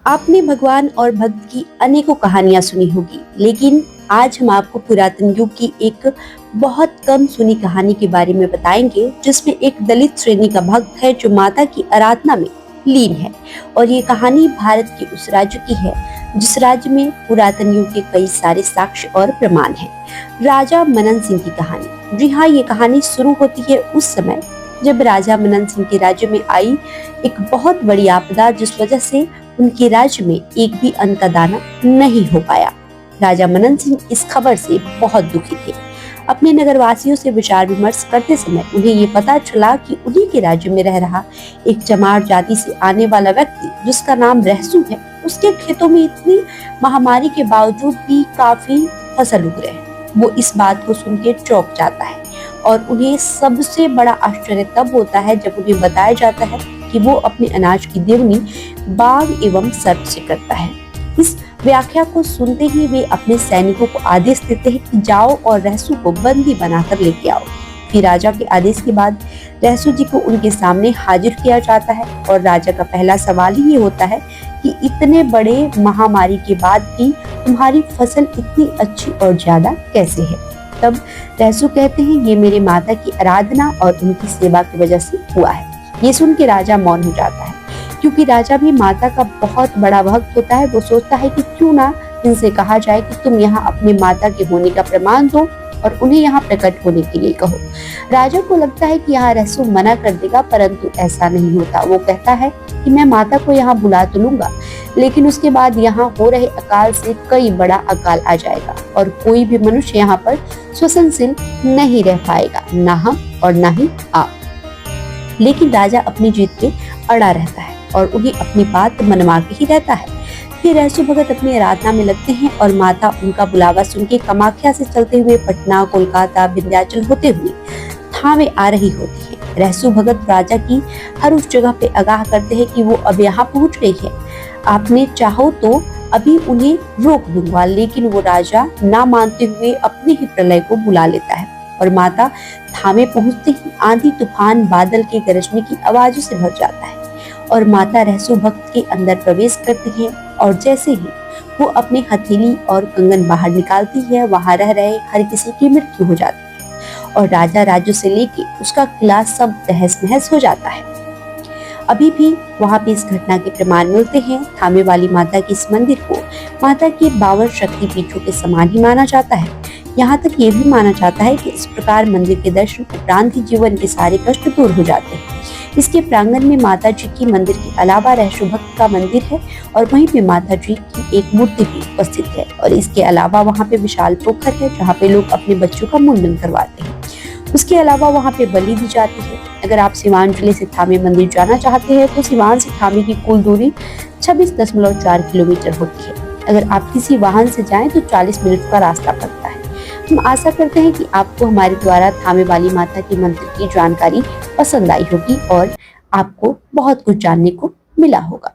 आपने भगवान और भक्त की अनेकों कहानियां सुनी होगी, लेकिन आज हम आपको पुरातन युग की एक बहुत कम सुनी कहानी के बारे में बताएंगे, जिसमें एक दलित श्रेणी का भक्त है जो माता की आराधना में लीन है। और ये कहानी भारत के उस राज्य की है जिस राज्य में पुरातन युग के कई सारे साक्ष्य और प्रमाण हैं। राजा मनन सिंह की कहानी। जी हाँ, ये कहानी शुरू होती है उस समय जब राजा मनन सिंह के राज्य में आई एक बहुत बड़ी आपदा, जिस वजह से उनके राज्य में एक भी अन्न का दाना नहीं हो पाया। राजा मनन सिंह इस खबर से बहुत दुखी थे। अपने नगरवासियों से विचार विमर्श करते समय उन्हें ये पता चला कि उन्हीं के राज्य में रह रहा एक चमार जाति से आने वाला व्यक्ति, जिसका नाम रहसू है, उसके खेतों में इतनी महामारी के बावजूद भी काफी फसल उग रहे हैं। वो इस बात को सुन के चौंक जाता है और उन्हें सबसे बड़ा आश्चर्य तब होता है जब उन्हें बताया जाता है कि वो अपने अनाज की देवनी बाघ एवं सर्प से करता है। इस व्याख्या को सुनते ही वे अपने सैनिकों को आदेश देते हैं कि जाओ और रहसू को बंदी बनाकर लेके आओ। फिर राजा के आदेश के बाद रहसू जी को उनके सामने हाजिर किया जाता है और राजा का पहला सवाल ही ये होता है कि इतने बड़े महामारी के बाद भी तुम्हारी फसल इतनी अच्छी और ज्यादा कैसे है। तब रहसू कहते हैं, ये मेरे माता की आराधना और उनकी सेवा की वजह से हुआ है। ये सुन के राजा मौन हो जाता है, क्योंकि राजा भी माता का बहुत बड़ा भक्त होता है। वो सोचता है कि क्यों ना इनसे कहा जाए कि तुम यहाँ अपने माता के होने का प्रमाण दो और उन्हें यहाँ प्रकट होने के लिए कहो। राजा को लगता है कि यहाँ रहसू मना कर देगा, परंतु ऐसा नहीं होता। वो कहता है कि मैं माता को यहाँ बुला तो लूंगा, लेकिन उसके बाद यहाँ हो रहे अकाल से कई बड़ा अकाल आ जाएगा और कोई भी मनुष्य यहाँ पर श्वसनशील नहीं रह पाएगा, ना हम और ना ही आप। लेकिन राजा अपनी जीत पे अड़ा रहता है और उन्हें अपनी बात मनवा के ही रहता है। फिर रहसू भगत अपनी आराधना में लगते हैं और माता उनका बुलावा सुन के कामाख्या से चलते हुए पटना, कोलकाता, विंध्याचल होते हुए थावे आ रही होती है। रहसू भगत राजा की हर उस जगह पे आगाह करते हैं कि वो अब यहाँ पहुँच गई है, आपने चाहो तो अभी उन्हें रोक दूंगा। लेकिन वो राजा ना मानते हुए अपने ही प्रलय को बुला लेता है और माता थामे पहुंचते ही आंधी, तूफान, बादल के गरजने की आवाजों से भर जाता है और माता रहसू भक्त के अंदर प्रवेश करती है। और जैसे ही वो अपनी हथेली और कंगन बाहर निकालती है, वहां रह रहे हर किसी की मृत्यु हो जाती है और राजा राज्य से लेके उसका किला सब तहस नहस हो जाता है। अभी भी वहां पे इस घटना के प्रमाण मिलते हैं। थामे वाली माता के इस मंदिर को माता के 52 शक्ति पीठों के समान ही माना जाता है। यहाँ तक ये भी माना जाता है कि इस प्रकार मंदिर के दर्शन उपरांत ही जीवन के सारे कष्ट दूर हो जाते हैं। इसके प्रांगण में माता जी की मंदिर के अलावा रहसू भक्त का मंदिर है और वहीं पे माता जी की एक मूर्ति भी उपस्थित है। और इसके अलावा वहाँ पे विशाल पोखर है जहाँ पे लोग अपने बच्चों का मुंडन करवाते हैं। उसके अलावा वहाँ पे बलि दी जाती है। अगर आप सिवान जिले से थामे मंदिर जाना चाहते हैं तो सिवान से थामे की कुल दूरी 26.4 किलोमीटर होती है। अगर आप किसी वाहन से जाएं तो 40 मिनट का रास्ता पड़ता है। हम आशा करते हैं कि आपको हमारे द्वारा थामे वाली माता के मंदिर की जानकारी पसंद आई होगी और आपको बहुत कुछ जानने को मिला होगा।